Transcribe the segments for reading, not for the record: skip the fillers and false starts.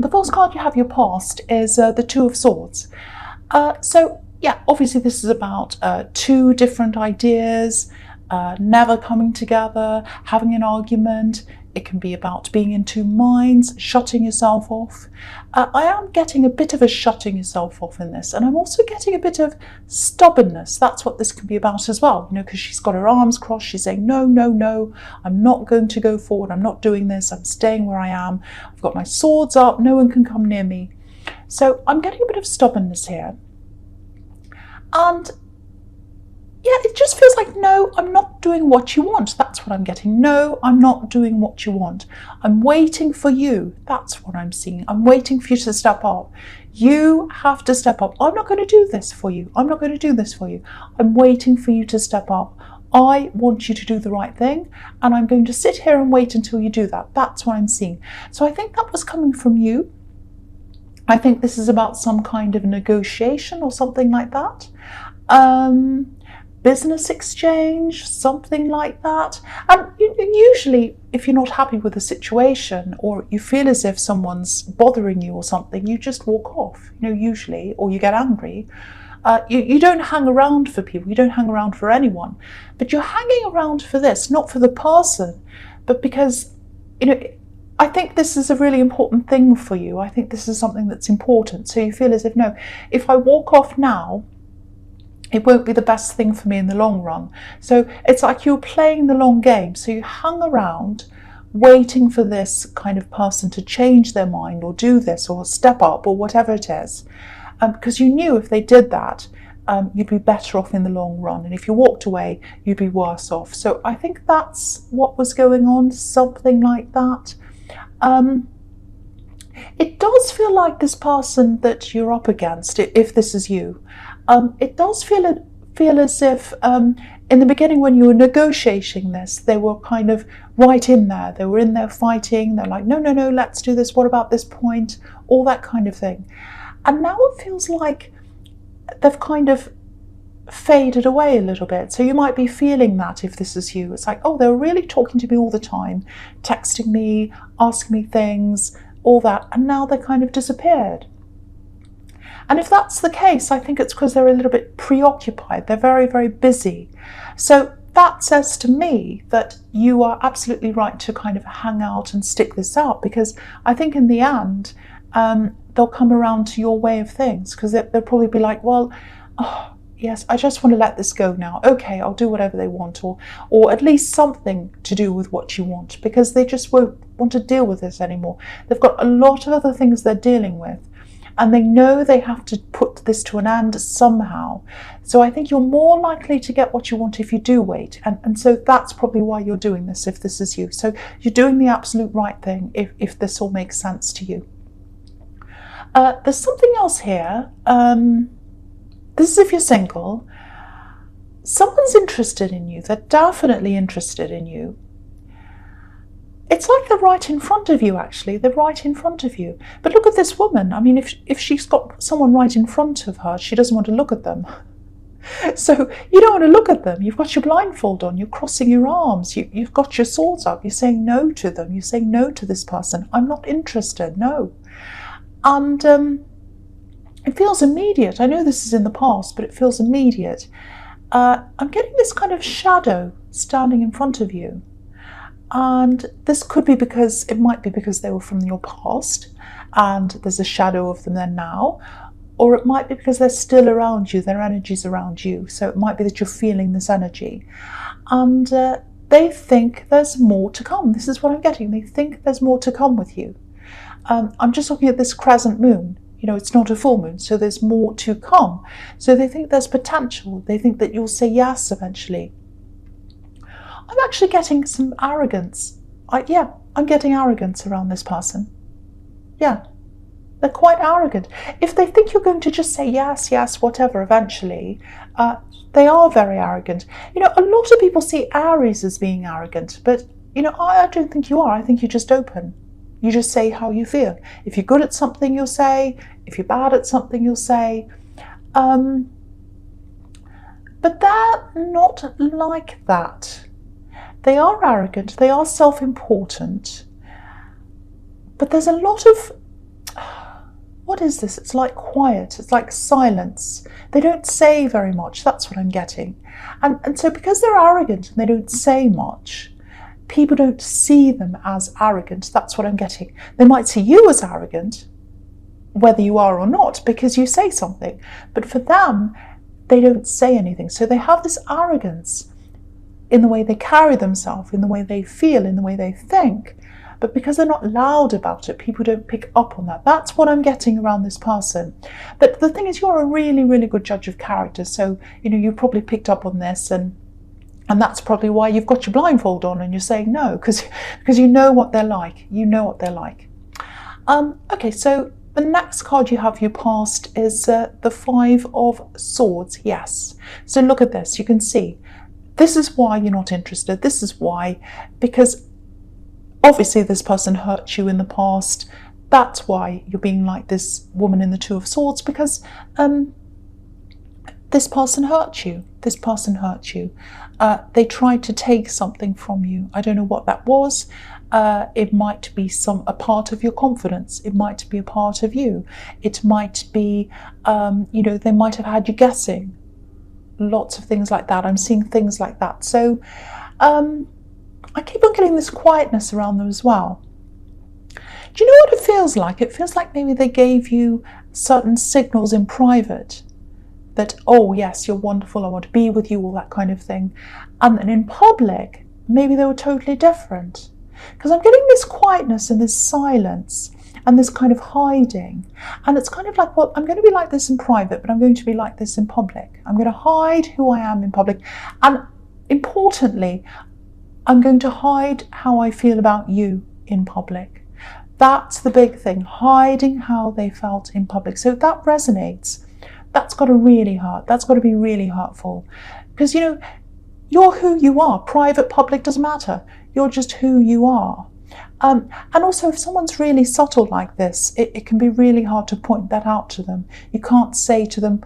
The first card you have, your past, is the Two of Swords. So yeah, obviously this is about two different ideas, never coming together, having an argument. It can be about being in two minds, shutting yourself off. I am getting a bit of a shutting yourself off in this, and I'm also getting a bit of stubbornness. That's what this can be about as well, you know, because she's got her arms crossed. She's saying, no, no, no, I'm not going to go forward. I'm not doing this. I'm staying where I am. I've got my swords up. No one can come near me. So I'm getting a bit of stubbornness here. And yeah, it just feels like, no, I'm not doing what you want. That's what I'm getting. No, I'm not doing what you want. I'm waiting for you. That's what I'm seeing. I'm waiting for you to step up. You have to step up. I'm not going to do this for you. I'm not going to do this for you. I'm waiting for you to step up. I want you to do the right thing, and I'm going to sit here and wait until you do that. That's what I'm seeing. So I think that was coming from you. I think this is about some kind of negotiation or something like that. Business exchange, something like that. And usually, if you're not happy with a situation, or you feel as if someone's bothering you or something, you just walk off, you know, usually, or you get angry. You don't hang around for people, you don't hang around for anyone. But you're hanging around for this, not for the person, but because, you know, I think this is a really important thing for you. I think this is something that's important. So you feel as if, no, if I walk off now, it won't be the best thing for me in the long run. So it's like you're playing the long game. So you hung around waiting for this kind of person to change their mind or do this or step up or whatever it is. Because you knew if they did that, you'd be better off in the long run. And if you walked away, you'd be worse off. So I think that's what was going on, something like that. It does feel like this person that you're up against, if this is you, it does feel as if in the beginning when you were negotiating this, they were kind of right in there. They were in there fighting. They're like, no, no, no, let's do this. What about this point? All that kind of thing. And now it feels like they've kind of faded away a little bit. So you might be feeling that if this is you. It's like, oh, they're really talking to me all the time, texting me, asking me things, all that. And now they kind of disappeared. And if that's the case, I think it's because they're a little bit preoccupied. They're very, very busy. So that says to me that you are absolutely right to kind of hang out and stick this out, because I think in the end, they'll come around to your way of things, because they'll probably be like, well, oh, yes, I just want to let this go now. Okay, I'll do whatever they want, or at least something to do with what you want, because they just won't want to deal with this anymore. They've got a lot of other things they're dealing with, and they know they have to put this to an end somehow. So I think you're more likely to get what you want if you do wait. And so that's probably why you're doing this, if this is you. So you're doing the absolute right thing, if this all makes sense to you. There's something else here. This is if you're single. Someone's interested in you. They're definitely interested in you. It's like they're right in front of you, actually. They're right in front of you. But look at this woman. I mean, if she's got someone right in front of her, she doesn't want to look at them. So you don't want to look at them. You've got your blindfold on. You're crossing your arms. You've got your swords up. You're saying no to them. You're saying no to this person. I'm not interested. No. And it feels immediate. I know this is in the past, but it feels immediate. I'm getting this kind of shadow standing in front of you. And this could be because, it might be because they were from your past and there's a shadow of them there now, or it might be because they're still around you, their energy's around you. So it might be that you're feeling this energy. And they think there's more to come. This is what I'm getting. They think there's more to come with you. I'm just looking at this crescent moon. You know, it's not a full moon, so there's more to come. So they think there's potential. They think that you'll say yes eventually. I'm actually getting some arrogance. I'm getting arrogance around this person. Yeah, they're quite arrogant. If they think you're going to just say yes, yes, whatever, eventually, they are very arrogant. You know, a lot of people see Aries as being arrogant, but, you know, I don't think you are. I think you're just open. You just say how you feel. If you're good at something, you'll say. If you're bad at something, you'll say. But they're not like that. They are arrogant, they are self-important, but there's a lot of, what is this? It's like quiet, it's like silence. They don't say very much, that's what I'm getting. And so because they're arrogant and they don't say much, people don't see them as arrogant, that's what I'm getting. They might see you as arrogant, whether you are or not, because you say something. But for them, they don't say anything. So they have this arrogance in the way they carry themselves, in the way they feel, in the way they think. But because they're not loud about it, people don't pick up on that. That's what I'm getting around this person. But the thing is, you're a really, really good judge of character. So, you probably picked up on this, and that's probably why you've got your blindfold on and you're saying no, because you know what they're like. You know what they're like. Okay, so the next card you have your past is the Five of Swords. Yes. So look at this. You can see this is why you're not interested. This is why, because obviously this person hurt you in the past. That's why you're being like this woman in the Two of Swords, because this person hurt you. This person hurt you. They tried to take something from you. I don't know what that was. It might be a part of your confidence. It might be a part of you. It might be, they might have had you guessing. Lots of things like that. I'm seeing things like that. So I keep on getting this quietness around them as well. Do you know what it feels like? It feels like maybe they gave you certain signals in private that, oh yes, you're wonderful, I want to be with you, all that kind of thing. And then in public, maybe they were totally different. Because I'm getting this quietness and this silence and this kind of hiding. And it's kind of like, well, I'm going to be like this in private, but I'm going to be like this in public. I'm going to hide who I am in public. And importantly, I'm going to hide how I feel about you in public. That's the big thing, hiding how they felt in public. So if that resonates, that's got to really hurt. That's got to be really hurtful. Because, you're who you are. Private, public, doesn't matter. You're just who you are. And also, if someone's really subtle like this, it can be really hard to point that out to them. You can't say to them,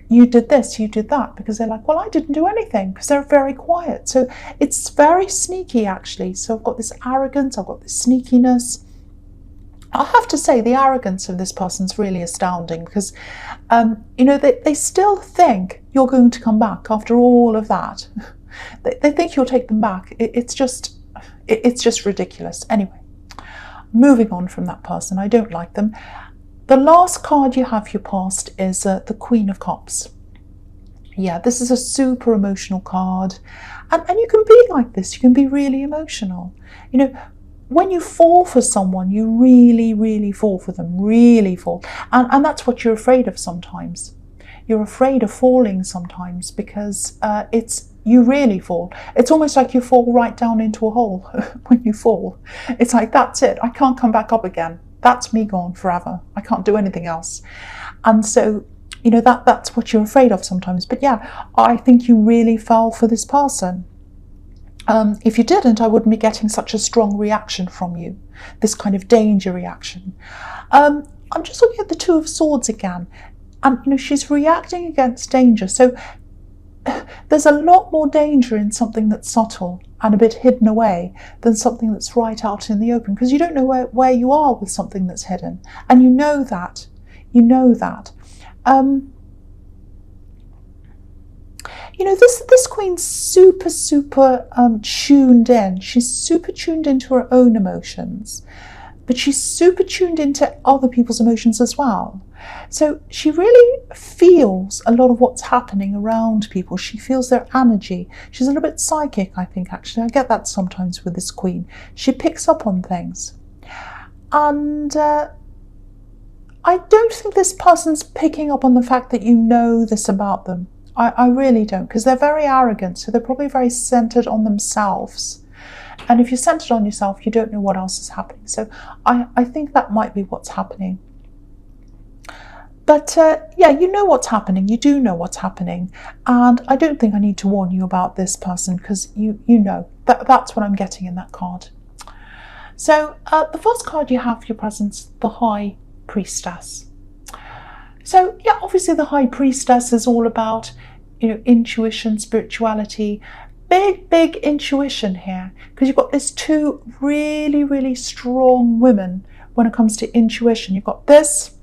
you did this, you did that, because they're like, well, I didn't do anything, because they're very quiet. So it's very sneaky, actually. So I've got this arrogance, I've got this sneakiness. I have to say, the arrogance of this person's really astounding, because, they still think you're going to come back after all of that. They think you'll take them back. It's just ridiculous. Anyway, moving on from that person, I don't like them. The last card you have your past is the Queen of Cups. Yeah, this is a super emotional card. And you can be like this. You can be really emotional. When you fall for someone, you really, really fall for them. Really fall. And that's what you're afraid of sometimes. You're afraid of falling sometimes because you really fall. It's almost like you fall right down into a hole when you fall. It's like, that's it. I can't come back up again. That's me gone forever. I can't do anything else. And so, that's what you're afraid of sometimes. But yeah, I think you really fell for this person. If you didn't, I wouldn't be getting such a strong reaction from you, this kind of danger reaction. I'm just looking at the Two of Swords again, and she's reacting against danger. So there's a lot more danger in something that's subtle and a bit hidden away than something that's right out in the open, because you don't know where you are with something that's hidden, and you know that. This queen's super tuned in. She's super tuned into her own emotions, but she's super tuned into other people's emotions as well. So she really feels a lot of what's happening around people. She feels their energy. She's a little bit psychic, I think, actually. I get that sometimes with this queen. She picks up on things. And I don't think this person's picking up on the fact that you know this about them. I really don't, because they're very arrogant, so they're probably very centered on themselves. And if you're centered on yourself, you don't know what else is happening. So I think that might be what's happening. But you know what's happening. You do know what's happening. And I don't think I need to warn you about this person, because you know. That's what I'm getting in that card. So the first card you have for your presence, the High Priestess. So yeah, obviously the High Priestess is all about, intuition, spirituality, big intuition here, because you've got these two really, really strong women when it comes to intuition. You've got this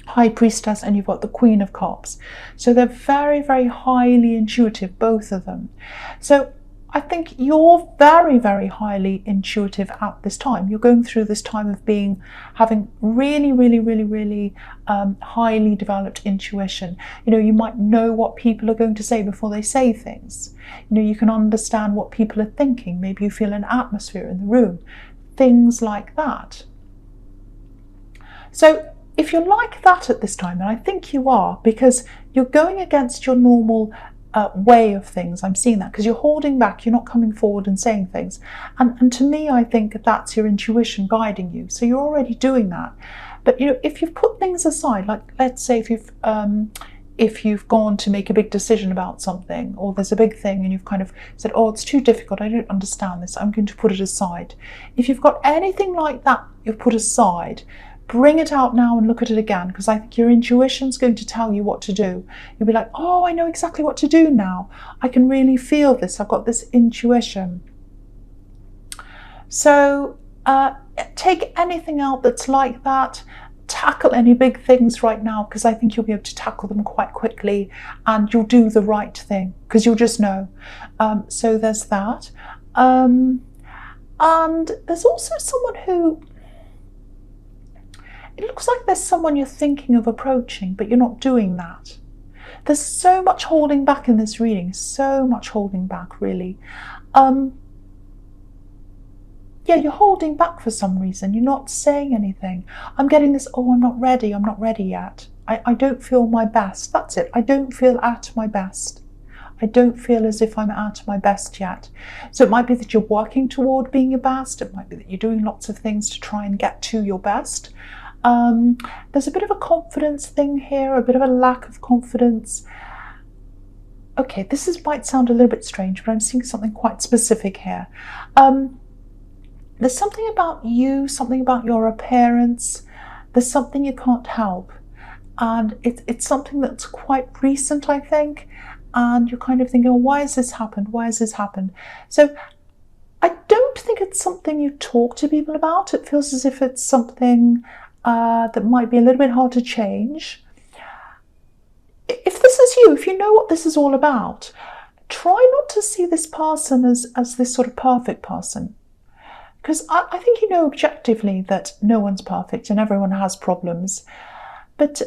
High Priestess, and you've got the Queen of Cups. So they're very, very highly intuitive, both of them. So I think you're very, very highly intuitive at this time. You're going through this time of having really, really, really, really highly developed intuition. You know, you might know what people are going to say before they say things. You know, you can understand what people are thinking. Maybe you feel an atmosphere in the room. Things like that. So if you're like that at this time, and I think you are, because you're going against your normal way of things, I'm seeing that, because you're holding back, you're not coming forward and saying things. And to me, I think that's your intuition guiding you. So you're already doing that. But, you know, if you've put things aside, like let's say if you've gone to make a big decision about something, or there's a big thing and you've kind of said, oh, it's too difficult, I don't understand this, I'm going to put it aside. If you've got anything like that you've put aside, bring it out now and look at it again, because I think your intuition's going to tell you what to do. You'll be like, oh, I know exactly what to do now. I can really feel this. I've got this intuition. So take anything out that's like that. Tackle any big things right now, because I think you'll be able to tackle them quite quickly, and you'll do the right thing, because you'll just know. So there's that. And there's also someone who, it looks like there's someone you're thinking of approaching, but you're not doing that. There's so much holding back in this reading, so much holding back, really. Yeah, you're holding back for some reason. You're not saying anything. I'm getting this, oh, I'm not ready yet. I don't feel my best. That's it. I don't feel at my best. I don't feel as if I'm at my best yet. So it might be that you're working toward being your best. It might be that you're doing lots of things to try and get to your best. There's a bit of a confidence thing here, a bit of a lack of confidence. Okay, might sound a little bit strange, but I'm seeing something quite specific here. There's something about you, something about your appearance. There's something you can't help. And it's something that's quite recent, I think. And you're kind of thinking, oh, why has this happened? Why has this happened? So I don't think it's something you talk to people about. It feels as if it's something that might be a little bit hard to change. If this is you, if you know what this is all about, try not to see this person as this sort of perfect person. Because I think you know objectively that no one's perfect and everyone has problems. But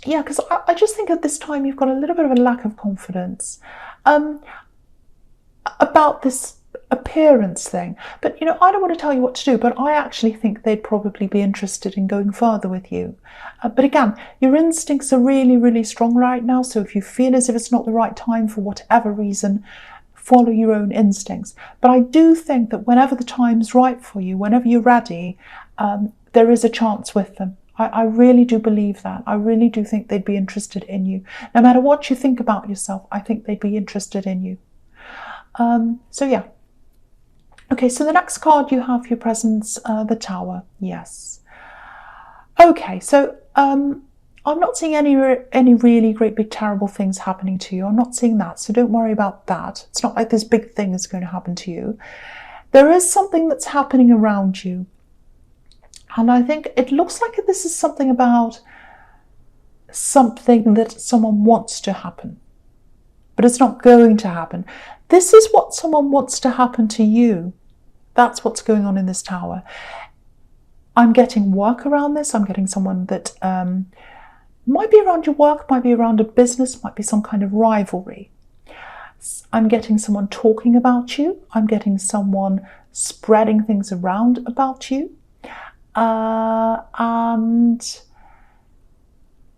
yeah, because I just think at this time you've got a little bit of a lack of confidence about this appearance thing. But, you know, I don't want to tell you what to do, but I actually think they'd probably be interested in going further with you. But again, your instincts are really, really strong right now. So if you feel as if it's not the right time for whatever reason, follow your own instincts. But I do think that whenever the time's right for you, whenever you're ready, there is a chance with them. I really do believe that. I really do think they'd be interested in you. No matter what you think about yourself, I think they'd be interested in you. So yeah. Okay, so the next card you have, your presence, the Tower. Yes. Okay, so I'm not seeing any really great big terrible things happening to you. I'm not seeing that, so don't worry about that. It's not like this big thing is going to happen to you. There is something that's happening around you. And I think it looks like this is something about something that someone wants to happen, but it's not going to happen. This is what someone wants to happen to you. That's what's going on in this Tower. I'm getting work around this. I'm getting someone that might be around your work, might be around a business, might be some kind of rivalry. I'm getting someone talking about you. I'm getting someone spreading things around about you. And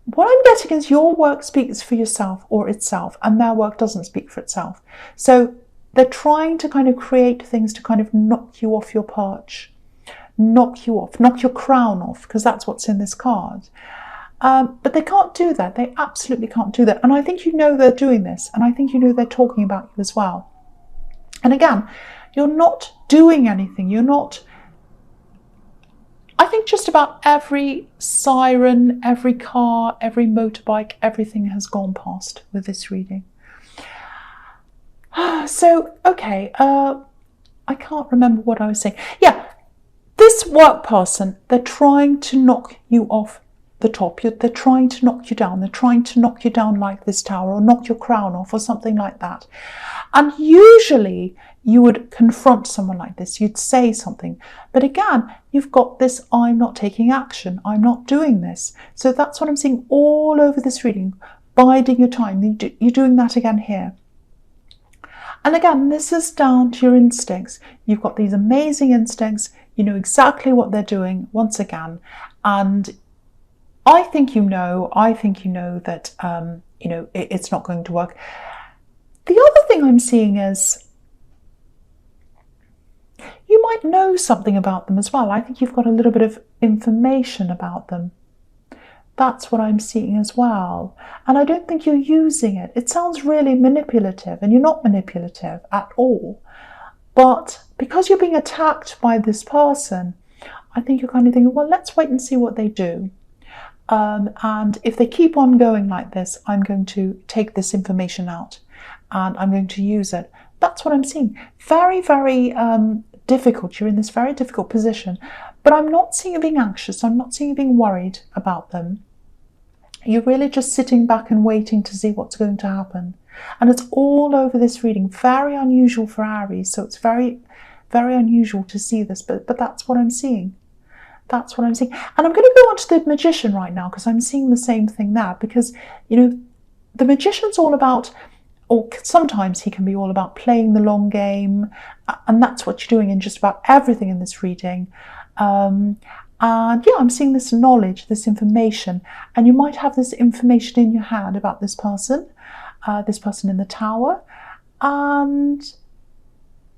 what I'm getting is your work speaks for yourself or itself, and their work doesn't speak for itself. So they're trying to kind of create things to kind of knock you off your perch, knock you off, knock your crown off, because that's what's in this card. But they can't do that. They absolutely can't do that. And I think you know they're doing this, and I think you know they're talking about you as well. And again, you're not doing anything. You're not... I think just about every siren, every car, every motorbike, everything has gone past with this reading. So, okay, I can't remember what I was saying. Yeah, this work person, they're trying to knock you off the top. They're trying to knock you down. They're trying to knock you down like this tower, or knock your crown off, or something like that. And usually you would confront someone like this. You'd say something. But again, you've got this, I'm not taking action. I'm not doing this. So that's what I'm seeing all over this reading. Biding your time. You're doing that again here. And again, this is down to your instincts. You've got these amazing instincts. You know exactly what they're doing once again. And I think you know that, it's not going to work. The other thing I'm seeing is you might know something about them as well. I think you've got a little bit of information about them. That's what I'm seeing as well. And I don't think you're using it. It sounds really manipulative, and you're not manipulative at all. But because you're being attacked by this person, I think you're kind of thinking, well, let's wait and see what they do. And if they keep on going like this, I'm going to take this information out and I'm going to use it. That's what I'm seeing. Very, very difficult. You're in this very difficult position. But I'm not seeing you being anxious. I'm not seeing you being worried about them. You're really just sitting back and waiting to see what's going to happen. And it's all over this reading. Very unusual for Aries. So it's very, very unusual to see this. But that's what I'm seeing. That's what I'm seeing. And I'm going to go on to the Magician right now, because I'm seeing the same thing there. Because, the Magician's all about, or sometimes he can be all about playing the long game. And that's what you're doing in just about everything in this reading. And yeah, I'm seeing this knowledge, this information. And you might have this information in your hand about this person in the tower. And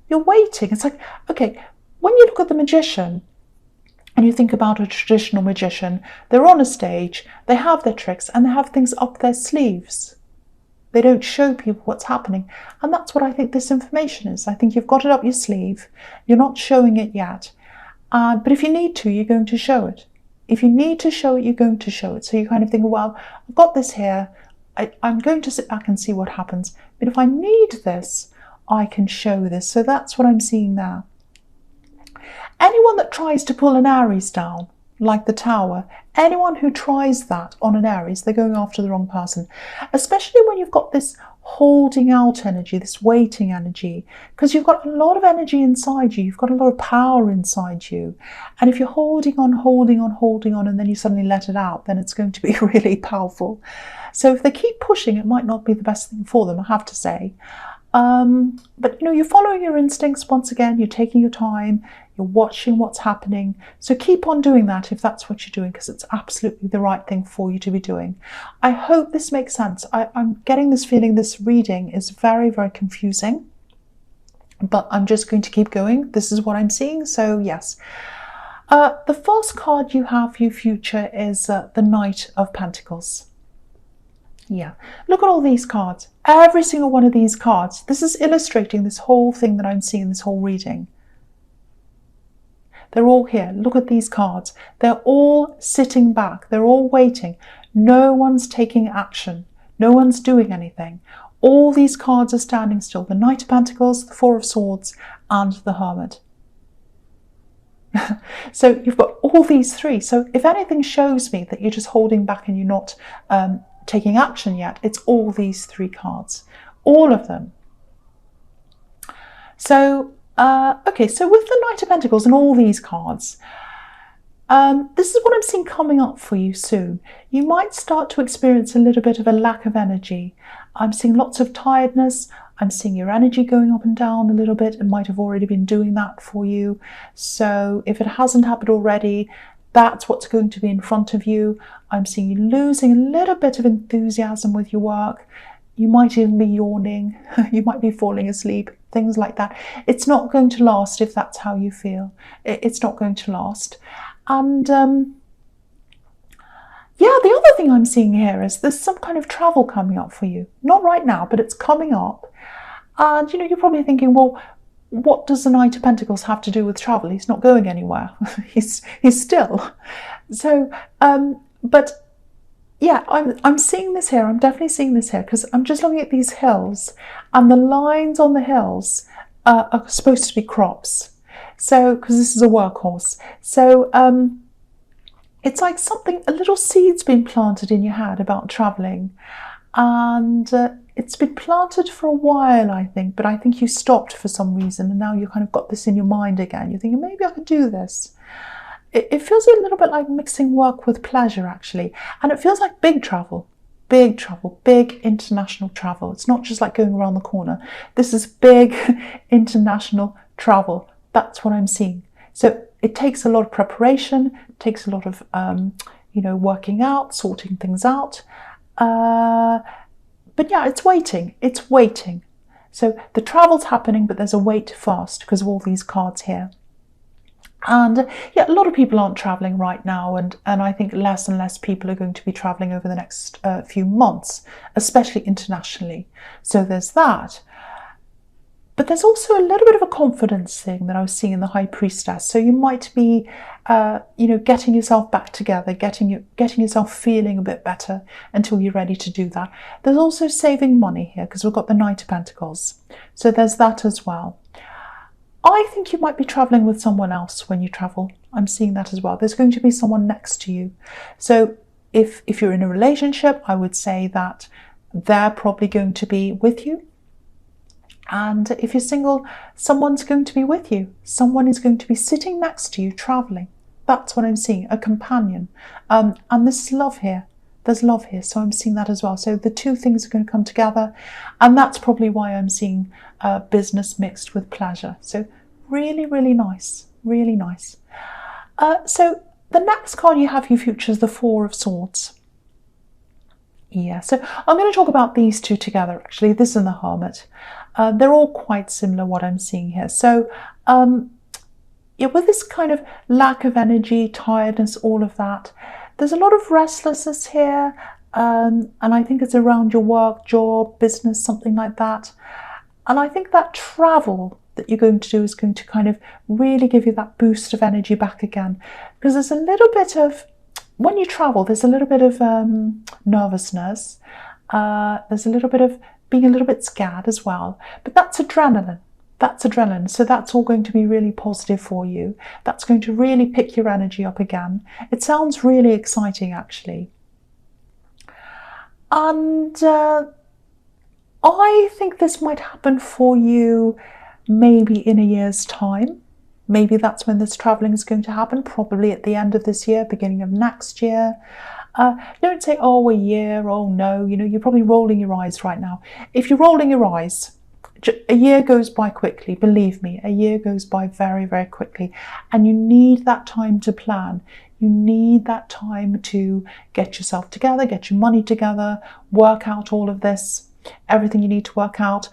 you're waiting. It's like, okay, when you look at the Magician, and you think about a traditional magician, they're on a stage, they have their tricks, and they have things up their sleeves. They don't show people what's happening. And that's what I think this information is. I think you've got it up your sleeve. You're not showing it yet. But if you need to, you're going to show it. If you need to show it, you're going to show it. So you kind of think, well, I've got this here. I'm going to sit back and see what happens. But if I need this, I can show this. So that's what I'm seeing there. Anyone that tries to pull an Aries down, like the tower, anyone who tries that on an Aries, they're going after the wrong person. Especially when you've got this holding out energy, this waiting energy, because you've got a lot of energy inside you. You've got a lot of power inside you. And if you're holding on, and then you suddenly let it out, then it's going to be really powerful. So if they keep pushing, it might not be the best thing for them, I have to say. But you're following your instincts once again. You're taking your time. You're watching what's happening. So keep on doing that if that's what you're doing, because it's absolutely the right thing for you to be doing. I hope this makes sense. I'm getting this feeling this reading is very, very confusing, but I'm just going to keep going. This is what I'm seeing. So yes. The first card you have for your future is the Knight of Pentacles. Yeah, look at all these cards. Every single one of these cards. This is illustrating this whole thing that I'm seeing, this whole reading. They're all here. Look at these cards. They're all sitting back. They're all waiting. No one's taking action. No one's doing anything. All these cards are standing still. The Knight of Pentacles, the Four of Swords, and the Hermit. So you've got all these three. So if anything shows me that you're just holding back and you're not taking action yet, it's all these three cards. All of them. So okay, so with the Knight of Pentacles and all these cards, this is what I'm seeing coming up for you soon. You might start to experience a little bit of a lack of energy. I'm seeing lots of tiredness. I'm seeing your energy going up and down a little bit. It might have already been doing that for you. So if it hasn't happened already, that's what's going to be in front of you. I'm seeing you losing a little bit of enthusiasm with your work. You might even be yawning. You might be falling asleep, things like that. It's not going to last if that's how you feel. It's not going to last. And yeah, the other thing I'm seeing here is there's some kind of travel coming up for you. Not right now, but it's coming up. And you're probably thinking, well, what does the Knight of Pentacles have to do with travel? He's not going anywhere. he's still. So, but yeah, I'm seeing this here. I'm definitely seeing this here because I'm just looking at these hills, and the lines on the hills are supposed to be crops. So, because this is a workhorse. So, it's like something, a little seed's been planted in your head about traveling, and it's been planted for a while, I think, but I think you stopped for some reason, and now you kind of got this in your mind again. You're thinking, maybe I could do this. It feels a little bit like mixing work with pleasure, actually, and it feels like big travel, big international travel. It's not just like going around the corner. This is big international travel. That's what I'm seeing. So it takes a lot of preparation, it takes a lot of working out, sorting things out. But yeah, it's waiting. It's waiting. So the travel's happening, but there's a wait fast because of all these cards here. And yeah, a lot of people aren't traveling right now, and I think less and less people are going to be traveling over the next few months, especially internationally. So there's that. But there's also a little bit of a confidence thing that I was seeing in the High Priestess. So you might be, getting yourself back together, getting yourself feeling a bit better until you're ready to do that. There's also saving money here because we've got the Knight of Pentacles. So there's that as well. I think you might be traveling with someone else when you travel. I'm seeing that as well. There's going to be someone next to you. So if you're in a relationship, I would say that they're probably going to be with you. And if you're single, someone's going to be with you. Someone is going to be sitting next to you traveling. That's what I'm seeing, a companion. And there's love here. There's love here, so I'm seeing that as well. So the two things are going to come together, and that's probably why I'm seeing business mixed with pleasure. So really, really nice, really nice. So the next card you have, your future, is the Four of Swords. Yeah, so I'm going to talk about these two together, actually, this and the Hermit. They're all quite similar, what I'm seeing here. So with this kind of lack of energy, tiredness, all of that, there's a lot of restlessness here, and I think it's around your work, job, business, something like that. And I think that travel that you're going to do is going to kind of really give you that boost of energy back again. Because there's a little bit of, when you travel, there's a little bit of nervousness. There's a little bit of being a little bit scared as well. But that's adrenaline. That's adrenaline. So that's all going to be really positive for you. That's going to really pick your energy up again. It sounds really exciting, actually. And I think this might happen for you maybe in a year's time. Maybe that's when this traveling is going to happen, probably at the end of this year, beginning of next year. Don't say, oh, a year, oh no, you're probably rolling your eyes right now. If you're rolling your eyes, a year goes by quickly, believe me, a year goes by very, very quickly. And you need that time to plan. You need that time to get yourself together, get your money together, work out all of this, everything you need to work out.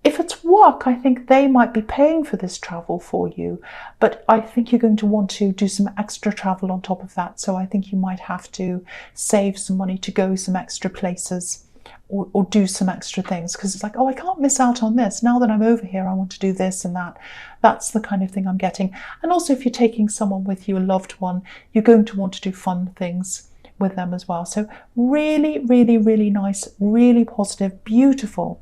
If it's work, I think they might be paying for this travel for you, but I think you're going to want to do some extra travel on top of that. So I think you might have to save some money to go some extra places or do some extra things, because it's like, oh, I can't miss out on this. Now that I'm over here, I want to do this and that. That's the kind of thing I'm getting. And also, if you're taking someone with you, a loved one, you're going to want to do fun things with them as well. So really, really, really nice, really positive, beautiful